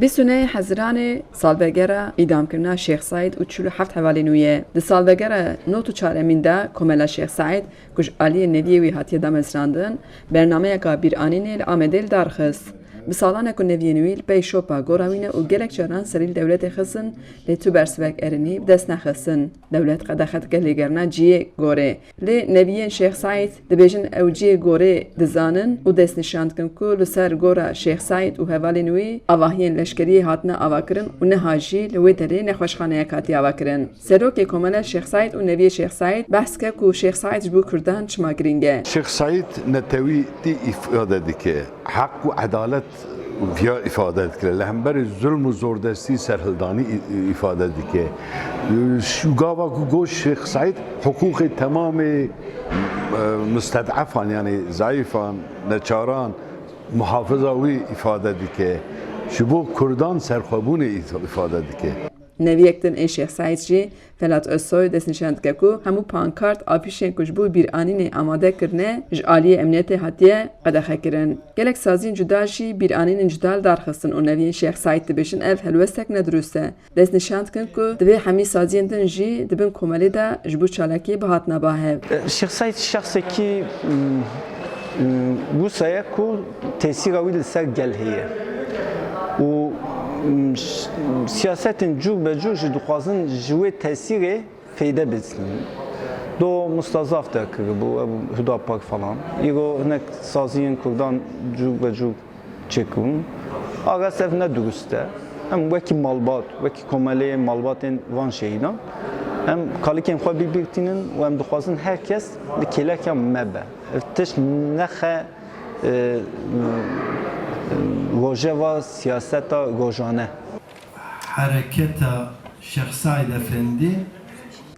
بسونه حزران سالبگره ایدام کرنا شیخ سعید و 47 حوالینویه. د سالبگره نوت و چهارمین ده کملا شیخ سعید کش علی نویه وی هاتیه دمزراندن برنامه که بیر آنینه لآمدل دارخست. بسالانه که نویه نویل پی شوپا گوراوینه و گلک جران سریل دولت خسن لیتو برسوک ارنی بدست نخسن. دولت قد خد گلیگرنا جیه گوره. لی نویه شیخ سعید دبیجن او جیه گوره دزانن و دست نشاند کن که لسر گوره شیخ سعید و حوالی نوی آواهین لشکری هاتنا آوا کرن و نهاجی لوی تلی نخوشخانه کاتی آوا کرن. سروک کمال شیخ سعید و نویه شیخ سعید بحث که کو شیخ سعید جبو کردان چما گرینگه. شیخ سعید نتوی تی ifade dike hak و عدالت via ifade dike lehember zulm و zordesti serhildani ifade dike şugava ku Şeyh Said hukuk tamam mustadafan yani zayıfan neçaran muhafazavi ifade dike şu bu Kurdan serxabuni ifade dike. نویکتن این شیخ سعید جی فلات اصوی دست نشاند که کو همو پانکارت آپیشن کشبو بیر آنین آماده کرنه جعالی امنیت هاتیه قدخه کرن. گلک سازین جداشی بیر آنین جدال دارخستن و نوی شیخ سعید دبیشن اف هلوستک ندروسته. دست نشاند کن که دبی همی سازین دن جی دبن کمالی دا جبو چالاکی بهات نباهه. شیخ سعید شخصی که bu saya ku tesir avil ser gelhiye. و siyasetin cuk be cuk ji dixwazin ji wê tesîrê feyde bidin. Do mustazaf de kir bû Huda Park falan. Îro hinek saziyên Kurdan cuk be cuk çêkirûn. Agas ev ne durust e. Em wekî malbat, wekî komeleyên malbatên van şehîdan. Em kalikên xwe bibîrtînin û em dixwazin herkes li kêleka me be. Ev tişt nexe rojeva siyaseta rojane. Hareketa Şeyh Said Efendi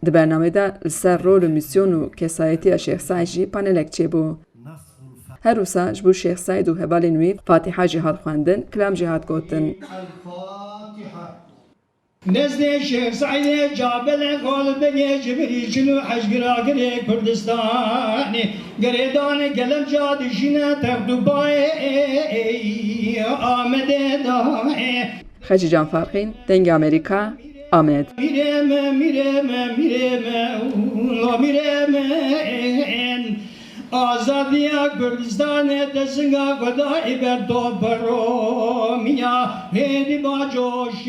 د برنامه دا لسر رول و میسیون و کسایتی شیخ سعید جی پانلک چه بو. هر روزا جبو شیخ سعید و هبال نوی فاتحه جهاد خواندن کلام جهاد گوتن. نزد شیخ سعید جابل قلب جبری جنو حجگرا گری کردستانی گریدان گلم جادشینه تردوبای آمده دای خجی جان فرقین دنگ امریکا آمد. میرم آزادی کردستان دستگاه خدای بر تو برو میا هدی با جوش